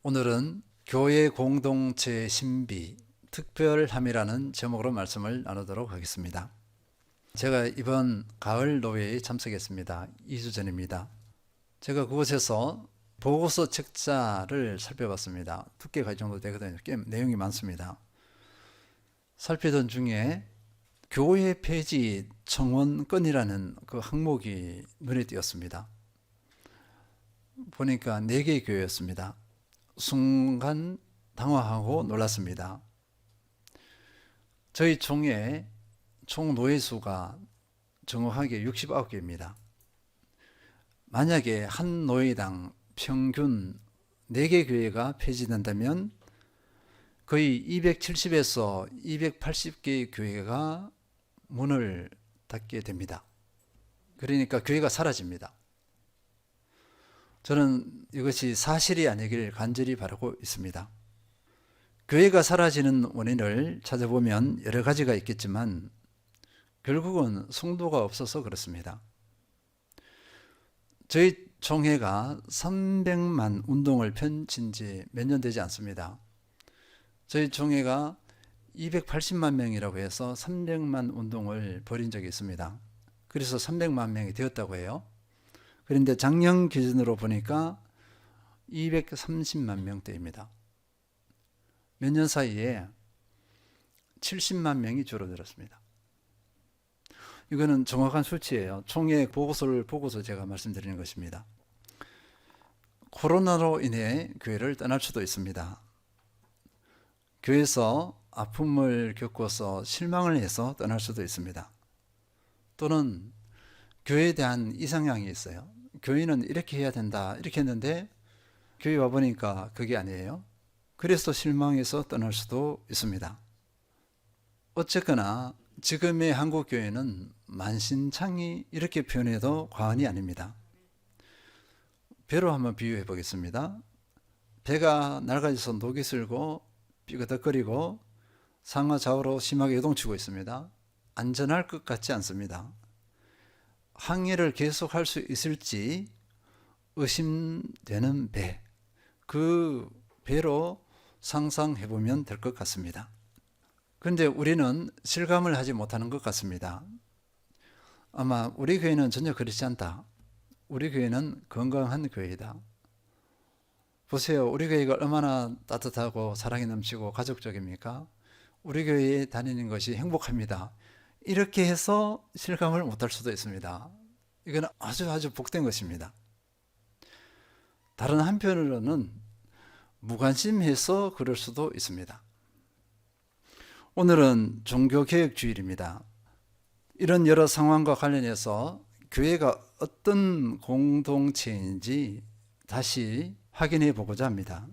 오늘은 교회 공동체 신비 특별함이라는 제목으로 말씀을 나누도록 하겠습니다. 제가 이번 가을 노회에 참석했습니다. 2주 전입니다. 제가 그곳에서 보고서 책자를 살펴봤습니다. 두께가 이 정도 되거든요. 꽤 내용이 많습니다. 살피던 중에 교회 폐지 청원 건이라는 그 항목이 눈에 띄었습니다. 보니까 4개의 교회였습니다. 순간 당황하고 놀랐습니다. 저희 총회 총 노회수가 정확하게 69개입니다. 만약에 한 노회당 평균 4개 교회가 폐지된다면 거의 270에서 280개의 교회가 문을 닫게 됩니다. 그러니까 교회가 사라집니다. 저는 이것이 사실이 아니길 간절히 바라고 있습니다. 교회가 사라지는 원인을 찾아보면 여러 가지가 있겠지만 결국은 성도가 없어서 그렇습니다. 저희 총회가 300만 운동을 펼친 지 몇 년 되지 않습니다. 저희 총회가 280만 명이라고 해서 300만 운동을 벌인 적이 있습니다. 그래서 300만 명이 되었다고 해요. 그런데 작년 기준으로 보니까 230만 명대입니다. 몇 년 사이에 70만 명이 줄어들었습니다. 이거는 정확한 수치예요. 총회 보고서를 보고서 제가 말씀드리는 것입니다. 코로나로 인해 교회를 떠날 수도 있습니다. 교회에서 아픔을 겪어서 실망을 해서 떠날 수도 있습니다. 또는 교회에 대한 이상향이 있어요. 교회는 이렇게 해야 된다 이렇게 했는데 교회 와보니까 그게 아니에요. 그래서 실망해서 떠날 수도 있습니다. 어쨌거나 지금의 한국교회는 만신창이 이렇게 표현해도 과언이 아닙니다. 배로 한번 비유해 보겠습니다. 배가 낡아져서 녹이 슬고 삐그덕거리고 상하 좌우로 심하게 요동치고 있습니다. 안전할 것 같지 않습니다. 항해를 계속할 수 있을지 의심되는 배, 그 배로 상상해 보면 될 것 같습니다. 그런데 우리는 실감을 하지 못하는 것 같습니다. 아마 우리 교회는 전혀 그렇지 않다. 우리 교회는 건강한 교회이다. 보세요. 우리 교회가 얼마나 따뜻하고 사랑이 넘치고 가족적입니까? 우리 교회에 다니는 것이 행복합니다. 이렇게 해서 실감을 못할 수도 있습니다. 이건 아주 복된 것입니다. 다른 한편으로는 무관심해서 그럴 수도 있습니다. 오늘은 종교개혁주일입니다. 이런 여러 상황과 관련해서 교회가 어떤 공동체인지 다시 확인해 보고자 합니다.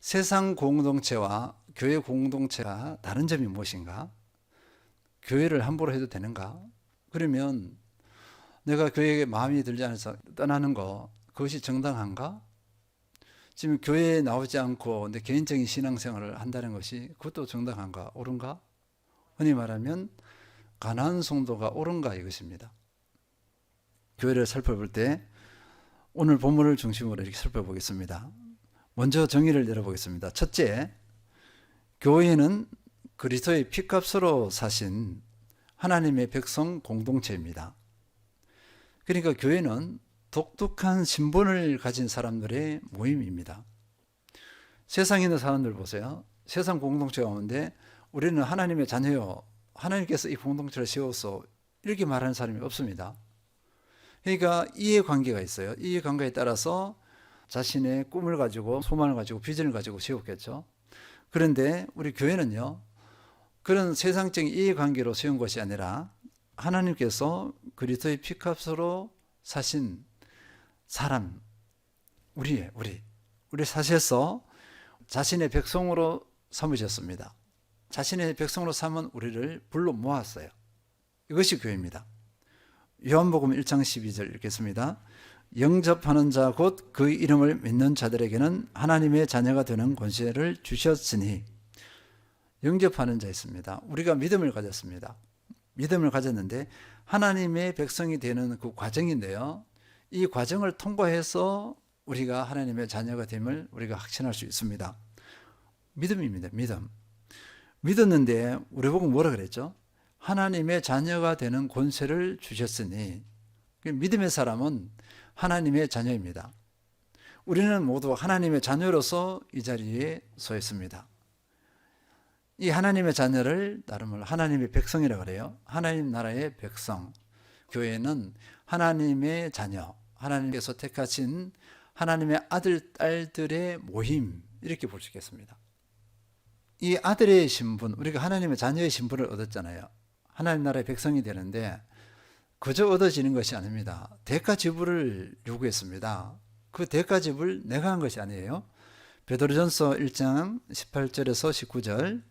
세상 공동체와 교회 공동체가 다른 점이 무엇인가? 교회를 함부로 해도 되는가? 그러면 내가 교회에 마음이 들지 않아서 떠나는 거, 그것이 정당한가? 지금 교회에 나오지 않고 내 개인적인 신앙생활을 한다는 것이 그것도 정당한가? 옳은가? 흔히 말하면 가난한 성도가 옳은가 이것입니다. 교회를 살펴볼 때 오늘 본문을 중심으로 이렇게 살펴보겠습니다. 먼저 정의를 내려보겠습니다. 첫째, 교회는 그리스도의 피값으로 사신 하나님의 백성 공동체입니다. 그러니까 교회는 독특한 신분을 가진 사람들의 모임입니다. 세상에 있는 사람들 보세요. 세상 공동체가 오는데 우리는 하나님의 자녀요. 하나님께서 이 공동체를 세워서 이렇게 말하는 사람이 없습니다. 그러니까 이해관계가 있어요. 이해관계에 따라서 자신의 꿈을 가지고 소망을 가지고 비전을 가지고 세웠겠죠. 그런데 우리 교회는요. 그런 세상적인 이해관계로 세운 것이 아니라 하나님께서 그리스도의 피값으로 사신 사람, 우리 사셔서 자신의 백성으로 삼으셨습니다. 자신의 백성으로 삼은 우리를 불러 모았어요. 이것이 교회입니다. 요한복음 1장 12절 읽겠습니다. 영접하는 자 곧 그 이름을 믿는 자들에게는 하나님의 자녀가 되는 권세를 주셨으니, 영접하는 자 있습니다. 우리가 믿음을 가졌습니다. 믿음을 가졌는데 하나님의 백성이 되는 그 과정인데요. 이 과정을 통과해서 우리가 하나님의 자녀가 됨을 우리가 확신할 수 있습니다. 믿음입니다. 믿음. 믿었는데 우리 보고 뭐라 그랬죠? 하나님의 자녀가 되는 권세를 주셨으니, 믿음의 사람은 하나님의 자녀입니다. 우리는 모두 하나님의 자녀로서 이 자리에 서 있습니다. 이 하나님의 자녀를 나름을 하나님의 백성이라고 그래요. 하나님 나라의 백성. 교회는 하나님의 자녀, 하나님께서 택하신 하나님의 아들, 딸들의 모임, 이렇게 볼 수 있겠습니다. 이 아들의 신분, 우리가 하나님의 자녀의 신분을 얻었잖아요. 하나님 나라의 백성이 되는데 그저 얻어지는 것이 아닙니다. 대가 지불을 요구했습니다. 그 대가 지불 내가 한 것이 아니에요. 베드로전서 1장 18절에서 19절,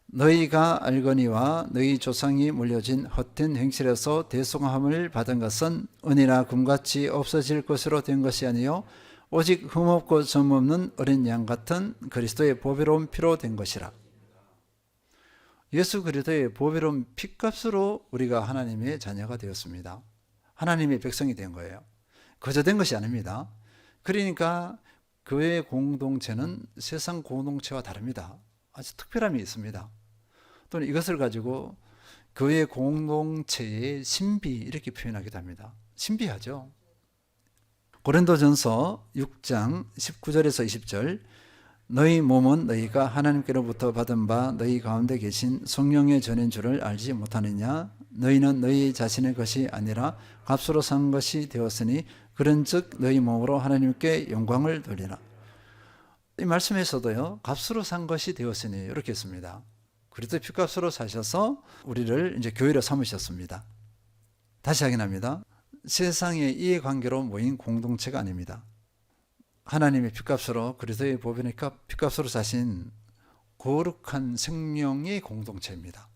너희가 알거니와 너희 조상이 물려진 헛된 행실에서 대속함을 받은 것은 은이나 금같이 없어질 것으로 된 것이 아니요 오직 흠없고 점없는 어린 양 같은 그리스도의 보배로운 피로 된 것이라. 예수 그리스도의 보배로운 피값으로 우리가 하나님의 자녀가 되었습니다. 하나님의 백성이 된 거예요. 그저 된 것이 아닙니다. 그러니까 교회 공동체는 세상 공동체와 다릅니다. 아주 특별함이 있습니다. 또는 이것을 가지고 교회 공동체의 신비, 이렇게 표현하기도 합니다. 신비하죠. 고린도전서 6장 19절에서 20절, 너희 몸은 너희가 하나님께로부터 받은 바 너희 가운데 계신 성령의 전인 줄을 알지 못하느냐? 너희는 너희 자신의 것이 아니라 값으로 산 것이 되었으니 그런즉 너희 몸으로 하나님께 영광을 돌리라. 이 말씀에서도요, 값으로 산 것이 되었으니 이렇게 했습니다. 그리스도 피값으로 사셔서 우리를 이제 교회로 삼으셨습니다. 다시 확인합니다. 세상의 이해관계로 모인 공동체가 아닙니다. 하나님의 피값으로, 그리스도의 보배의 피값으로 사신 거룩한 생명의 공동체입니다.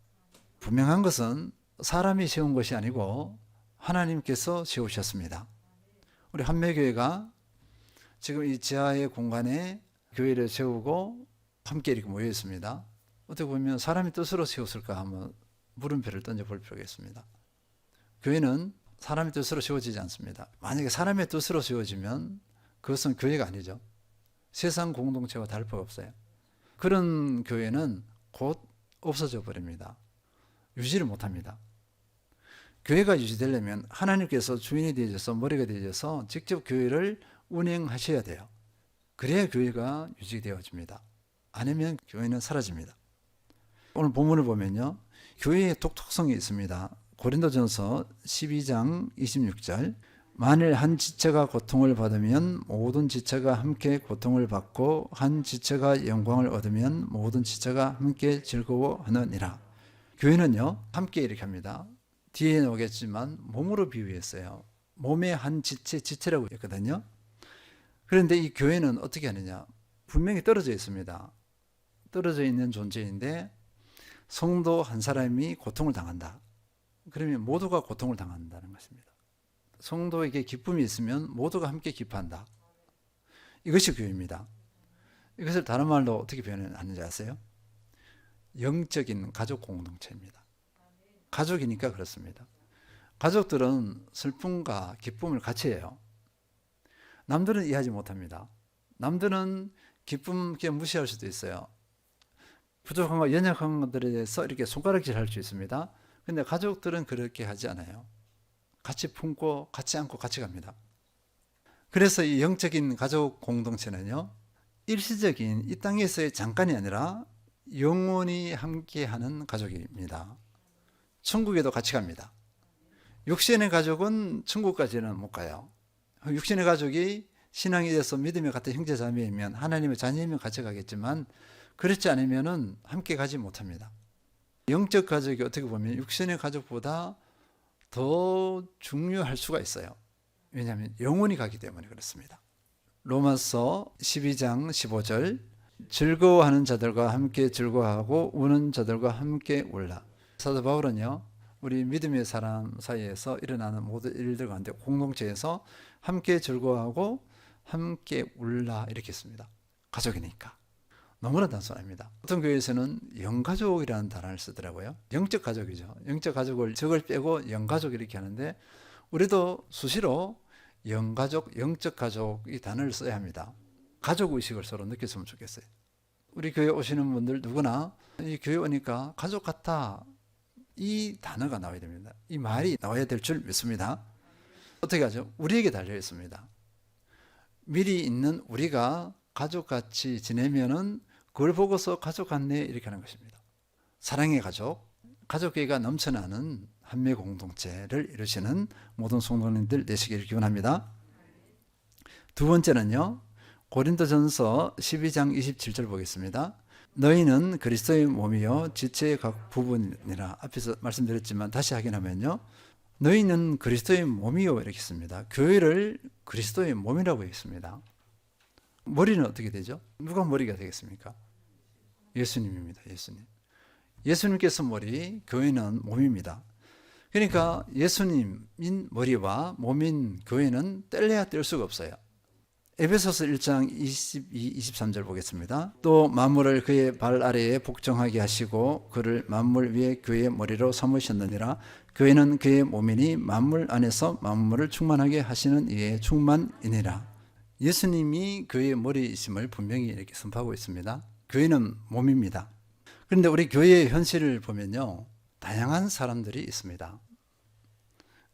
분명한 것은 사람이 세운 것이 아니고 하나님께서 세우셨습니다. 우리 한매교회가 지금 이 지하의 공간에 교회를 세우고 함께 이렇게 모여 있습니다. 어떻게 보면 사람이 뜻으로 세웠을까 한번 물음표를 던져볼 필요가 있습니다. 교회는 사람의 뜻으로 세워지지 않습니다. 만약에 사람의 뜻으로 세워지면 그것은 교회가 아니죠. 세상 공동체와 다를 바가 없어요. 그런 교회는 곧 없어져 버립니다. 유지를 못합니다. 교회가 유지되려면 하나님께서 주인이 되어져서, 머리가 되어져서 직접 교회를 운행하셔야 돼요. 그래야 교회가 유지되어집니다. 아니면 교회는 사라집니다. 오늘 본문을 보면요, 교회의 독특성이 있습니다. 고린도전서 12장 26절, 만일 한 지체가 고통을 받으면 모든 지체가 함께 고통을 받고 한 지체가 영광을 얻으면 모든 지체가 함께 즐거워하느니라. 교회는요, 함께 이렇게 합니다. 뒤에 오겠지만 몸으로 비유했어요. 몸의 한 지체, 지체라고 했거든요. 그런데 이 교회는 어떻게 하느냐? 분명히 떨어져 있습니다. 떨어져 있는 존재인데 성도 한 사람이 고통을 당한다. 그러면 모두가 고통을 당한다는 것입니다. 성도에게 기쁨이 있으면 모두가 함께 기뻐한다. 이것이 교회입니다. 이것을 다른 말로 어떻게 표현하는지 아세요? 영적인 가족 공동체입니다. 가족이니까 그렇습니다. 가족들은 슬픔과 기쁨을 같이 해요. 남들은 이해하지 못합니다. 남들은 기쁨 그냥 무시할 수도 있어요. 부족한 것, 연약한 것들에 대해서 이렇게 손가락질 할 수 있습니다. 근데 가족들은 그렇게 하지 않아요. 같이 품고 같이 안고 같이 갑니다. 그래서 이 영적인 가족 공동체는요, 일시적인 이 땅에서의 잠깐이 아니라 영원히 함께하는 가족입니다. 천국에도 같이 갑니다. 육신의 가족은 천국까지는 못 가요. 육신의 가족이 신앙이 돼서 믿음의 같은 형제 자매이면, 하나님의 자녀이면 같이 가겠지만 그렇지 않으면 함께 가지 못합니다. 영적 가족이 어떻게 보면 육신의 가족보다 더 중요할 수가 있어요. 왜냐하면 영원히 가기 때문에 그렇습니다. 로마서 12장 15절, 즐거워하는 자들과 함께 즐거워하고 우는 자들과 함께 울라. 사도 바울은요, 우리 믿음의 사람 사이에서 일어나는 모든 일들 가운데 공동체에서 함께 즐거워하고 함께 울라 이렇게 했습니다. 가족이니까. 너무나 단순합니다. 어떤 교회에서는 영가족이라는 단어를 쓰더라고요. 영적 가족이죠. 영적 가족을 적을 빼고 영가족 이렇게 하는데, 우리도 수시로 영가족, 영적 가족 이 단어를 써야 합니다. 가족 의식을 서로 느꼈으면 좋겠어요. 우리 교회 오시는 분들 누구나 이 교회 오니까 가족 같다, 이 단어가 나와야 됩니다. 이 말이 나와야 될 줄 믿습니다. 어떻게 하죠? 우리에게 달려 있습니다. 미리 있는 우리가 가족같이 지내면은 그걸 보고서 가족 같네 이렇게 하는 것입니다. 사랑의 가족, 가족계가 넘쳐나는 한미 공동체를 이루시는 모든 성도님들 되시기를 기원합니다. 두 번째는요, 고린도전서 12장 27절 보겠습니다. 너희는 그리스도의 몸이요 지체의 각 부분이라. 앞에서 말씀드렸지만 다시 확인하면요, 너희는 그리스도의 몸이요 이렇게 씁니다. 교회를 그리스도의 몸이라고 했습니다. 머리는 어떻게 되죠? 누가 머리가 되겠습니까? 예수님입니다. 예수님. 예수님께서 머리, 교회는 몸입니다. 그러니까 예수님인 머리와 몸인 교회는 뗄래야 뗄 수가 없어요. 에베소서 1장 22, 23절 보겠습니다. 또 만물을 그의 발 아래에 복종하게 하시고 그를 만물 위에 교회의 머리로 삼으셨느니라. 교회는 그의 몸이니 만물 안에서 만물을 충만하게 하시는 이의 충만이니라. 예수님이 교회의 머리이심을 분명히 이렇게 선포하고 있습니다. 교회는 몸입니다. 그런데 우리 교회의 현실을 보면요, 다양한 사람들이 있습니다.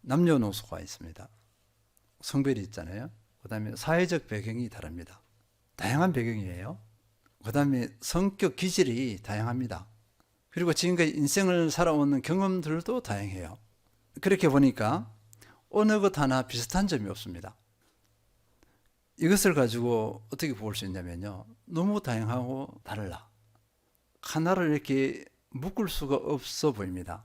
남녀노소가 있습니다. 성별이 있잖아요. 그 다음에 사회적 배경이 다릅니다. 다양한 배경이에요. 그 다음에 성격 기질이 다양합니다. 그리고 지금까지 인생을 살아오는 경험들도 다양해요. 그렇게 보니까 어느 것 하나 비슷한 점이 없습니다. 이것을 가지고 어떻게 볼 수 있냐면요, 너무 다양하고 달라. 하나를 이렇게 묶을 수가 없어 보입니다.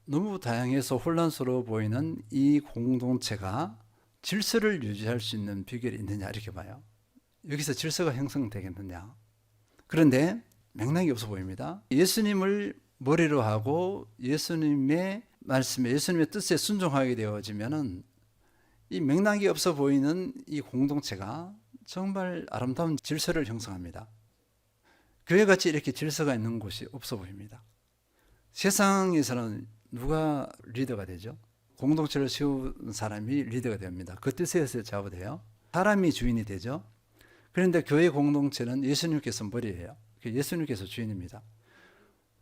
너무 다양해서 혼란스러워 보이는 이 공동체가 질서를 유지할 수 있는 비결이 있느냐 이렇게 봐요. 여기서 질서가 형성되겠느냐. 그런데 맥락이 없어 보입니다. 예수님을 머리로 하고 예수님의 말씀에, 예수님의 뜻에 순종하게 되어지면은 이 맥락이 없어 보이는 이 공동체가 정말 아름다운 질서를 형성합니다. 교회같이 이렇게 질서가 있는 곳이 없어 보입니다. 세상에서는 누가 리더가 되죠? 공동체를 세운 사람이 리더가 됩니다. 그 뜻에 의해서 좌우돼요. 사람이 주인이 되죠. 그런데 교회 공동체는 예수님께서 머리예요. 예수님께서 주인입니다.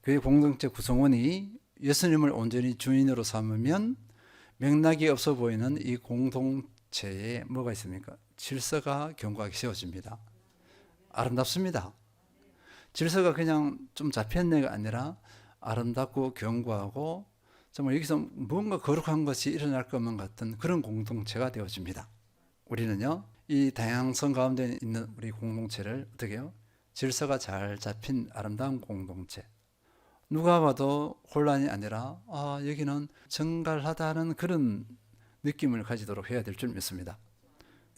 교회 공동체 구성원이 예수님을 온전히 주인으로 삼으면 맥락이 없어 보이는 이 공동체에 뭐가 있습니까? 질서가 견고하게 세워집니다. 아름답습니다. 질서가 그냥 좀 잡혔네가 아니라 아름답고 견고하고 정말 여기서 뭔가 거룩한 것이 일어날 것만 같은 그런 공동체가 되어집니다. 우리는요, 이 다양성 가운데 있는 우리 공동체를 어떻게 해요? 질서가 잘 잡힌 아름다운 공동체. 누가 봐도 혼란이 아니라 여기는 정갈하다는 그런 느낌을 가지도록 해야 될 줄 믿습니다.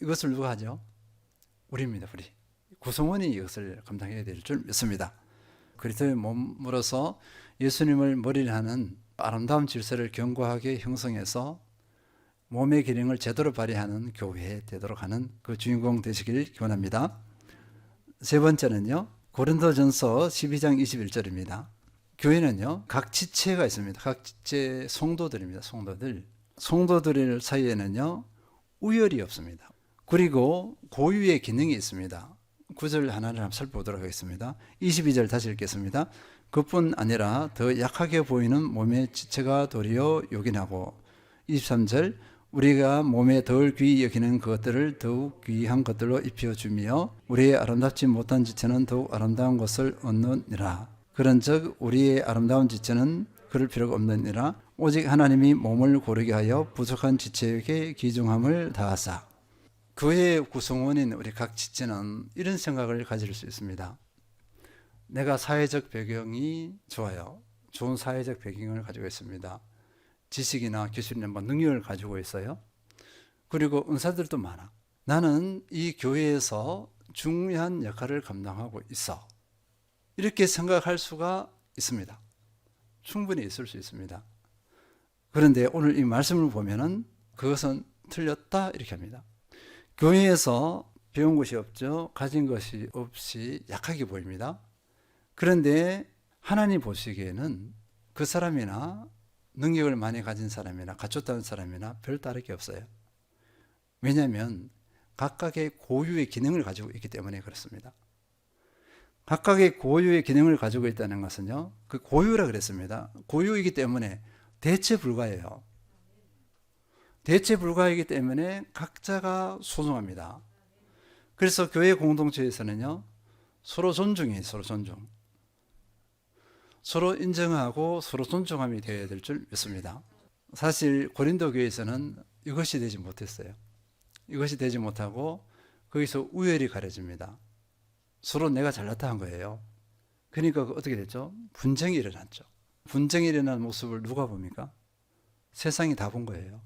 이것을 누가 하죠? 우리입니다. 우리. 구성원이 이것을 감당해야 될 줄 믿습니다. 그리스도의 몸으로서 예수님을 머리를 하는 아름다운 질서를 견고하게 형성해서 몸의 기능을 제대로 발휘하는 교회 되도록 하는 그 주인공 되시길 기원합니다. 세 번째는요, 고린도전서 12장 21절입니다. 교회는요, 각 지체가 있습니다. 각 지체 성도들입니다. 성도들 사이에는요, 우열이 없습니다. 그리고 고유의 기능이 있습니다. 구절 하나를 한번 살펴보도록 하겠습니다. 22절 다시 읽겠습니다. 그뿐 아니라 더 약하게 보이는 몸의 지체가 도리어 요긴하고, 23절 우리가 몸에 덜 귀히 여기는 것들을 더욱 귀한 것들로 입혀주며 우리의 아름답지 못한 지체는 더욱 아름다운 것을 얻느니라. 그런즉 우리의 아름다운 지체는 그럴 필요가 없느니라. 오직 하나님이 몸을 고르게 하여 부족한 지체에게 귀중함을 다하사. 교회의 구성원인 우리 각 지체는 이런 생각을 가질 수 있습니다. 내가 사회적 배경이 좋아요. 좋은 사회적 배경을 가지고 있습니다. 지식이나 기술이나 능력을 가지고 있어요. 그리고 은사들도 많아. 나는 이 교회에서 중요한 역할을 감당하고 있어. 이렇게 생각할 수가 있습니다. 충분히 있을 수 있습니다. 그런데 오늘 이 말씀을 보면은 그것은 틀렸다 이렇게 합니다. 교회에서 배운 것이 없죠. 가진 것이 없이 약하게 보입니다. 그런데 하나님 보시기에는 그 사람이나 능력을 많이 가진 사람이나 갖췄다는 사람이나 별 다를 게 없어요. 왜냐하면 각각의 고유의 기능을 가지고 있기 때문에 그렇습니다. 각각의 고유의 기능을 가지고 있다는 것은요, 그 고유라 그랬습니다. 고유이기 때문에 대체 불가예요. 대체 불가이기 때문에 각자가 소중합니다. 그래서 교회 공동체에서는요, 서로 존중이에요. 서로 존중. 서로 인정하고 서로 존중함이 되어야 될 줄 믿습니다. 사실 고린도 교회에서는 이것이 되지 못했어요. 이것이 되지 못하고 거기서 우열이 가려집니다. 서로 내가 잘났다 한 거예요. 그러니까 어떻게 됐죠? 분쟁이 일어났죠. 분쟁이 일어난 모습을 누가 봅니까? 세상이 다 본 거예요.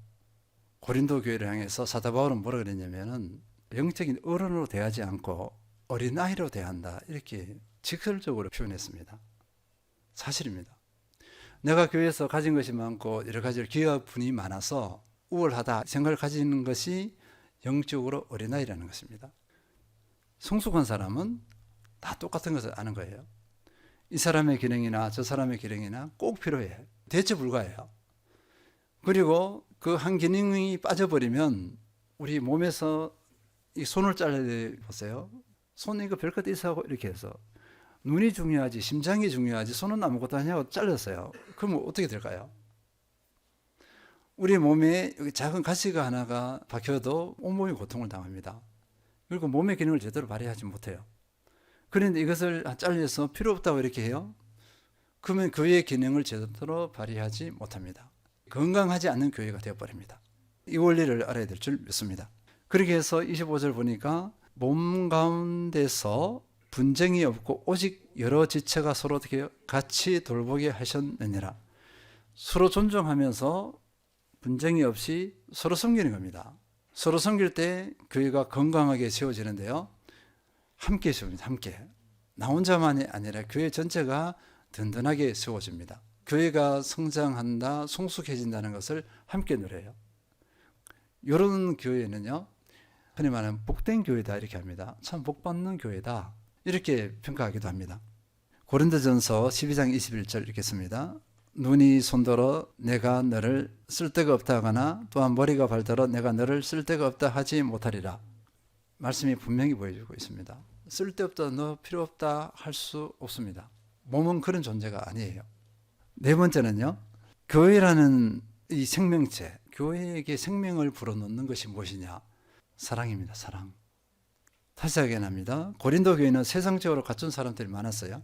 고린도 교회를 향해서 사도 바울은 뭐라 그랬냐면은 영적인 어른으로 대하지 않고 어린아이로 대한다, 이렇게 직설적으로 표현했습니다. 사실입니다. 내가 교회에서 가진 것이 많고 여러 가지 기여할 분이 많아서 우월하다 생각을 가지는 것이 영적으로 어린아이라는 것입니다. 성숙한 사람은 다 똑같은 것을 아는 거예요. 이 사람의 기능이나 저 사람의 기능이나 꼭 필요해. 대체 불가해요. 그리고 그 한 기능이 빠져버리면 우리 몸에서 이 손을 잘라야 보세요. 손 이거 별것 있어 이렇게 해서 눈이 중요하지 심장이 중요하지 손은 아무것도 아니냐고 잘랐어요. 그러면 어떻게 될까요? 우리 몸에 여기 작은 가시가 하나가 박혀도 온몸이 고통을 당합니다. 그리고 몸의 기능을 제대로 발휘하지 못해요. 그런데 이것을 잘라서 필요 없다고 이렇게 해요. 그러면 교회의 기능을 제대로 발휘하지 못합니다. 건강하지 않는 교회가 되어버립니다. 이 원리를 알아야 될 줄 믿습니다. 그렇게 해서 25절 보니까 몸 가운데서 분쟁이 없고 오직 여러 지체가 서로 어떻게 같이 돌보게 하셨느니라. 서로 존중하면서 분쟁이 없이 서로 섬기는 겁니다. 서로 섬길 때 교회가 건강하게 세워지는데요. 함께 세웁니다. 함께. 나 혼자만이 아니라 교회 전체가 든든하게 세워집니다. 교회가 성장한다, 성숙해진다는 것을 함께 누려요. 이런 교회는요, 흔히 말하는 복된 교회다 이렇게 합니다. 참 복받는 교회다 이렇게 평가하기도 합니다. 고린도전서 12장 21절 이렇게 씁니다. 눈이 손더러 내가 너를 쓸데가 없다 하거나 또한 머리가 발더러 내가 너를 쓸데가 없다 하지 못하리라. 말씀이 분명히 보여주고 있습니다. 쓸데없다, 너 필요 없다 할 수 없습니다. 몸은 그런 존재가 아니에요. 네 번째는요, 교회라는 이 생명체, 교회에게 생명을 불어넣는 것이 무엇이냐? 사랑입니다. 사랑. 다시 확인합니다. 고린도 교회는 세상적으로 갖춘 사람들이 많았어요.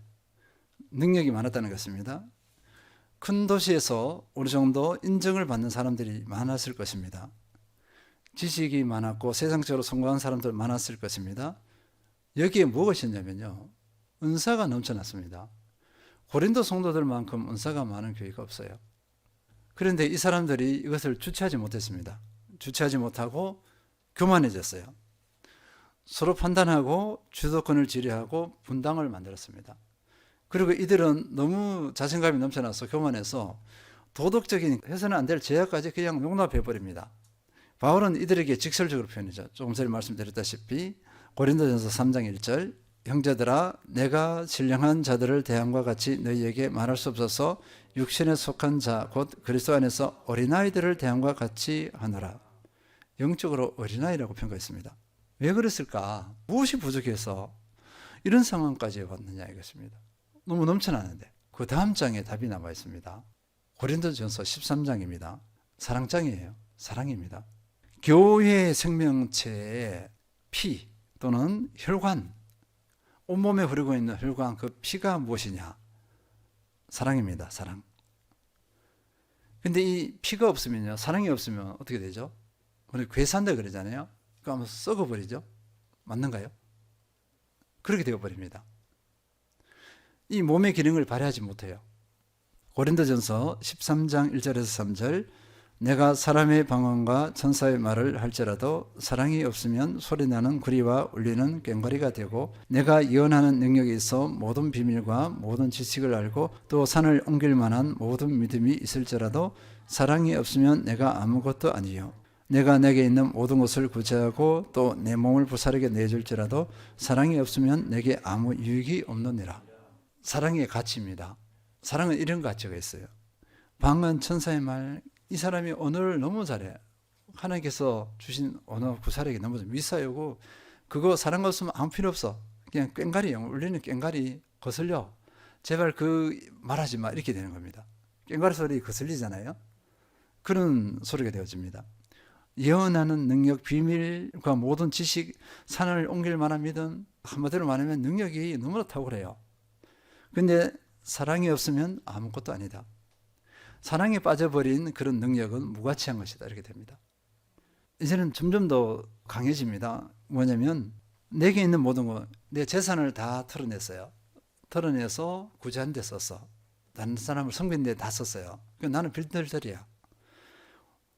능력이 많았다는 것입니다. 큰 도시에서 어느 정도 인정을 받는 사람들이 많았을 것입니다. 지식이 많았고 세상적으로 성공한 사람들 많았을 것입니다. 여기에 무엇이 있냐면요, 은사가 넘쳐났습니다. 고린도 성도들만큼 은사가 많은 교회가 없어요. 그런데 이 사람들이 이것을 주체하지 못했습니다. 주체하지 못하고 교만해졌어요. 서로 판단하고 주도권을 지휘하고 분당을 만들었습니다. 그리고 이들은 너무 자신감이 넘쳐나서 교만해서 도덕적인 해서는 안 될 제약까지 그냥 용납해버립니다. 바울은 이들에게 직설적으로 표현하죠. 조금 전에 말씀드렸다시피 고린도전서 3장 1절, 형제들아 내가 신령한 자들을 대함과 같이 너희에게 말할 수 없어서 육신에 속한 자 곧 그리스도 안에서 어린아이들을 대함과 같이 하노라. 영적으로 어린아이라고 평가했습니다. 왜 그랬을까? 무엇이 부족해서 이런 상황까지 왔느냐 이것입니다. 너무 넘쳐나는데 그 다음 장에 답이 남아 있습니다. 고린도전서 13장입니다. 사랑장이에요. 사랑입니다. 교회의 생명체의 피 또는 혈관, 온몸에 흐르고 있는 혈관, 그 피가 무엇이냐? 사랑입니다. 사랑. 근데 이 피가 없으면요, 사랑이 없으면 어떻게 되죠? 우리 괴산다 그러잖아요. 그러면 썩어버리죠. 맞는가요? 그렇게 되어버립니다. 이 몸의 기능을 발휘하지 못해요. 고린도전서 13장 1절에서 3절, 내가 사람의 방언과 천사의 말을 할지라도 사랑이 없으면 소리나는 구리와 울리는 꽹과리가 되고, 내가 예언하는 능력이 있어 모든 비밀과 모든 지식을 알고 또 산을 옮길 만한 모든 믿음이 있을지라도 사랑이 없으면 내가 아무것도 아니요. 내가 내게 있는 모든 것을 구제하고 또 내 몸을 부사르게 내줄지라도 사랑이 없으면 내게 아무 유익이 없느니라. 사랑의 가치입니다. 사랑은 이런 가치가 있어요. 방언 천사의 말, 이 사람이 언어를 너무 잘해. 하나님께서 주신 언어 구사력이 너무 미사여고 그거 사랑가 없으면 아무 필요 없어. 그냥 꽹가리 울리는 꽹가리 거슬려. 제발 그 말하지 마 이렇게 되는 겁니다. 꽹가리 소리 거슬리잖아요. 그런 소리가 되어집니다. 예언하는 능력, 비밀과 모든 지식, 산을 옮길 만한 믿음, 한마디로 말하면 능력이 너무나 탁월해요. 근데 사랑이 없으면 아무것도 아니다. 사랑에 빠져버린 그런 능력은 무가치한 것이다. 이렇게 됩니다. 이제는 점점 더 강해집니다. 뭐냐면 내게 있는 모든 거, 내 재산을 다 털어냈어요. 털어내서 구제한 데 썼어. 다른 사람을 섬긴 데 다 썼어요. 나는 빌들들이야.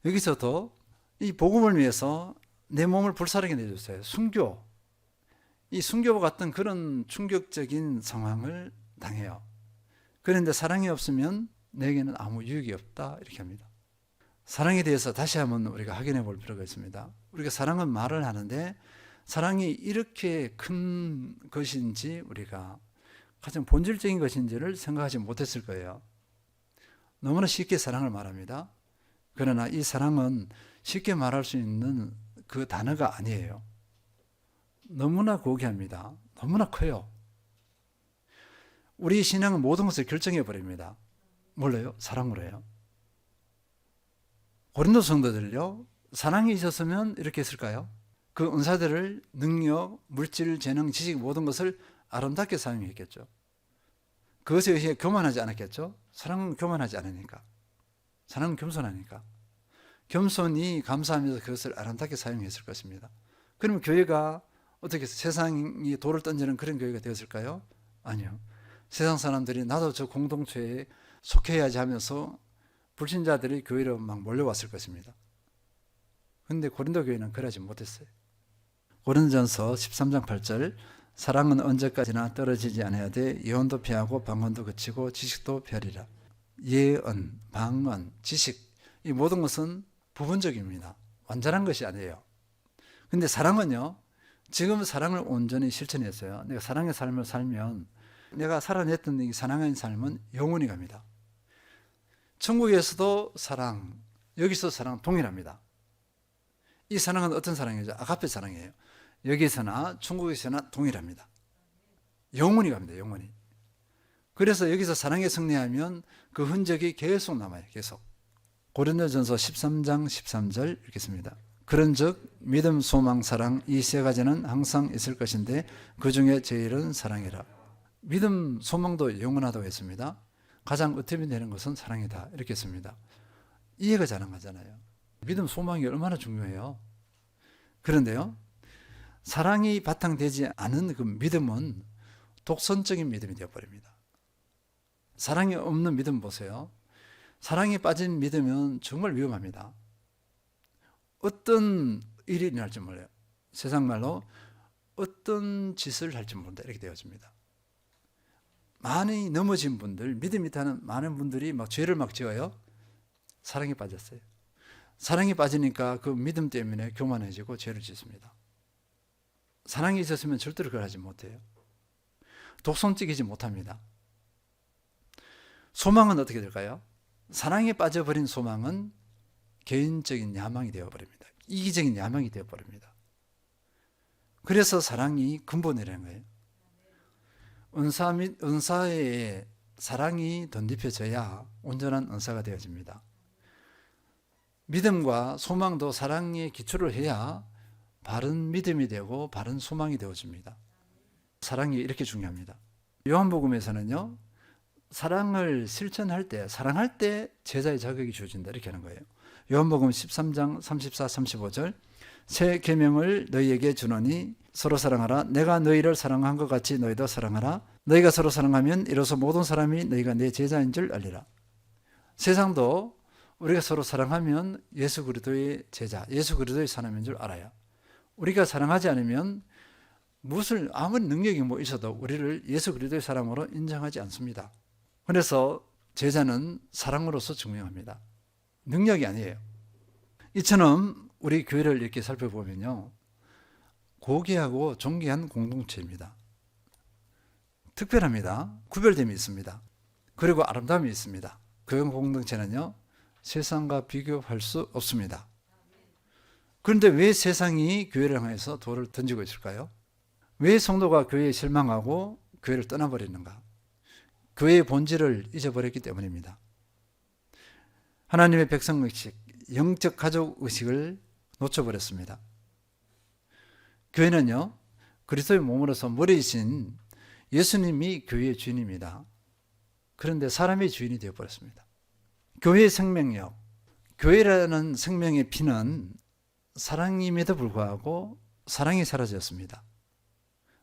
여기서도 이 복음을 위해서 내 몸을 불사르게 내줬어요. 순교. 이 순교와 같은 그런 충격적인 상황을 당해요. 그런데 사랑이 없으면 내게는 아무 유익이 없다. 이렇게 합니다. 사랑에 대해서 다시 한번 우리가 확인해 볼 필요가 있습니다. 우리가 사랑은 말을 하는데 사랑이 이렇게 큰 것인지 우리가 가장 본질적인 것인지를 생각하지 못했을 거예요. 너무나 쉽게 사랑을 말합니다. 그러나 이 사랑은 쉽게 말할 수 있는 그 단어가 아니에요. 너무나 고귀합니다. 너무나 커요. 우리 신앙은 모든 것을 결정해 버립니다. 뭘로요? 사랑으로 해요. 고린도 성도들요, 사랑이 있었으면 이렇게 했을까요? 그 은사들을 능력, 물질, 재능, 지식 모든 것을 아름답게 사용했겠죠. 그것에 의해 교만하지 않았겠죠. 사랑은 교만하지 않으니까. 사랑은 겸손하니까. 겸손히 감사하면서 그것을 아름답게 사용했을 것입니다. 그러면 교회가 어떻게 세상이 돌을 던지는 그런 교회가 되었을까요? 아니요. 세상 사람들이 나도 저 공동체에 속해야지 하면서 불신자들이 교회로 막 몰려왔을 것입니다. 그런데 고린도 교회는 그러지 못했어요. 고린도전서 13장 8절 사랑은 언제까지나 떨어지지 않아야 돼. 예언도 피하고 방언도 그치고 지식도 펴리라. 예언, 방언, 지식 이 모든 것은 부분적입니다. 완전한 것이 아니에요. 근데 사랑은요, 지금 사랑을 온전히 실천했어요. 내가 사랑의 삶을 살면 내가 살아냈던 이 사랑의 삶은 영원히 갑니다. 천국에서도 사랑, 여기서 사랑 동일합니다. 이 사랑은 어떤 사랑이죠? 아가페 사랑이에요. 여기서나 천국에서나 동일합니다. 영원히 갑니다. 영원히. 그래서 여기서 사랑에 승리하면 그 흔적이 계속 남아요. 계속. 고린도전서 13장 13절 읽겠습니다. 그런즉 믿음, 소망, 사랑 이 세 가지는 항상 있을 것인데 그 중에 제일은 사랑이라. 믿음, 소망도 영원하다고 했습니다. 가장 으뜸이 되는 것은 사랑이다. 이렇게 했습니다. 이해가 잘 안 가잖아요. 믿음, 소망이 얼마나 중요해요. 그런데요, 사랑이 바탕되지 않은 그 믿음은 독선적인 믿음이 되어버립니다. 사랑이 없는 믿음 보세요. 사랑에 빠진 믿음은 정말 위험합니다. 어떤 일이 일어날지 몰라요. 세상 말로 어떤 짓을 할지 모른다. 이렇게 되어집니다. 많이 넘어진 분들, 믿음 있다는 많은 분들이 막 죄를 막 지어요. 사랑에 빠졌어요. 사랑에 빠지니까 그 믿음 때문에 교만해지고 죄를 짓습니다. 사랑이 있었으면 절대로 그걸 하지 못해요. 독선적이지 못합니다. 소망은 어떻게 될까요? 사랑에 빠져버린 소망은 개인적인 야망이 되어버립니다. 이기적인 야망이 되어버립니다. 그래서 사랑이 근본이라는 거예요. 은사 및 은사에 사랑이 덧입혀져야 온전한 은사가 되어집니다. 믿음과 소망도 사랑에 기초를 해야 바른 믿음이 되고 바른 소망이 되어집니다. 사랑이 이렇게 중요합니다. 요한복음에서는요, 사랑을 실천할 때, 사랑할 때 제자의 자격이 주어진다 이렇게 하는 거예요. 요한복음 13장 34, 35절 새 계명을 너희에게 주노니 서로 사랑하라. 내가 너희를 사랑한 것 같이 너희도 사랑하라. 너희가 서로 사랑하면 이로써 모든 사람이 너희가 내 제자인 줄 알리라. 세상도 우리가 서로 사랑하면 예수 그리스도의 제자, 예수 그리스도의 사람인 줄 알아요. 우리가 사랑하지 않으면 아무리 능력이 뭐 있어도 우리를 예수 그리스도의 사람으로 인정하지 않습니다. 그래서 제자는 사랑으로서 증명합니다. 능력이 아니에요. 이처럼 우리 교회를 이렇게 살펴보면요, 고귀하고 존귀한 공동체입니다. 특별합니다. 구별됨이 있습니다. 그리고 아름다움이 있습니다. 교회 공동체는요, 세상과 비교할 수 없습니다. 그런데 왜 세상이 교회를 향해서 돌을 던지고 있을까요? 왜 성도가 교회에 실망하고 교회를 떠나버리는가? 교회의 본질을 잊어버렸기 때문입니다. 하나님의 백성의식, 영적 가족의식을 놓쳐버렸습니다. 교회는요, 그리스도의 몸으로서 머리이신 예수님이 교회의 주인입니다. 그런데 사람의 주인이 되어버렸습니다. 교회의 생명력, 교회라는 생명의 피는 사랑임에도 불구하고 사랑이 사라졌습니다.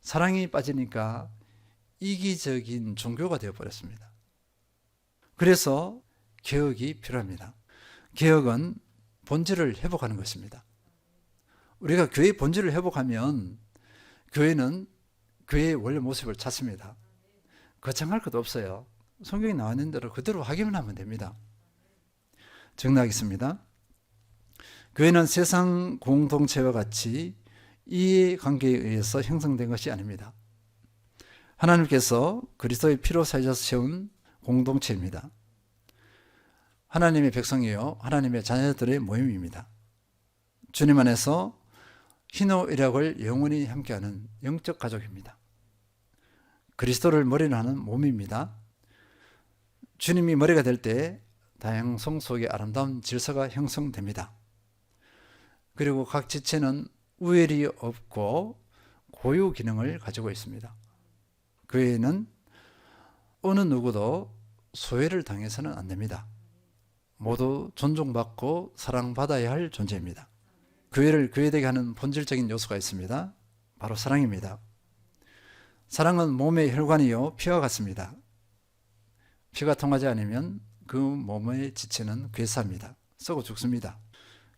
사랑이 빠지니까 이기적인 종교가 되어버렸습니다. 그래서 개혁이 필요합니다. 개혁은 본질을 회복하는 것입니다. 우리가 교회의 본질을 회복하면 교회는 교회의 원래 모습을 찾습니다. 거창할 것도 없어요. 성경에 나와 있는 대로 그대로 하기만 하면 됩니다. 정리하겠습니다. 교회는 세상 공동체와 같이 이해관계에 의해서 형성된 것이 아닙니다. 하나님께서 그리스도의 피로 살려서 세운 공동체입니다. 하나님의 백성이요, 하나님의 자녀들의 모임입니다. 주님 안에서 희노애락을 영원히 함께하는 영적 가족입니다. 그리스도를 머리로 하는 몸입니다. 주님이 머리가 될 때 다양성 속에 아름다운 질서가 형성됩니다. 그리고 각 지체는 우열이 없고 고유 기능을 가지고 있습니다. 교회는 어느 누구도 소외를 당해서는 안 됩니다. 모두 존중받고 사랑받아야 할 존재입니다. 교회를 교회되게 하는 본질적인 요소가 있습니다. 바로 사랑입니다. 사랑은 몸의 혈관이요 피와 같습니다. 피가 통하지 않으면 그 몸의 지체는 괴사합니다. 썩어 죽습니다.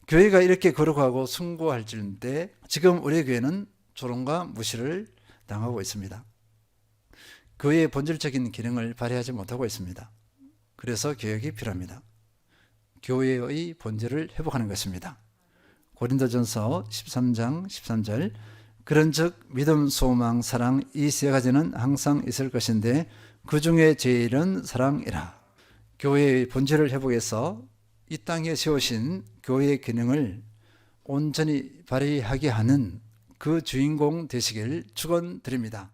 교회가 이렇게 거룩하고 숭고할지인데 지금 우리 교회는 조롱과 무시를 당하고 있습니다. 교회의 본질적인 기능을 발휘하지 못하고 있습니다. 그래서 개혁이 필요합니다. 교회의 본질을 회복하는 것입니다. 고린도전서 13장 13절 그런즉 믿음, 소망, 사랑 이 세 가지는 항상 있을 것인데 그 중에 제일은 사랑이라. 교회의 본질을 회복해서 이 땅에 세우신 교회의 기능을 온전히 발휘하게 하는 그 주인공 되시길 축원드립니다.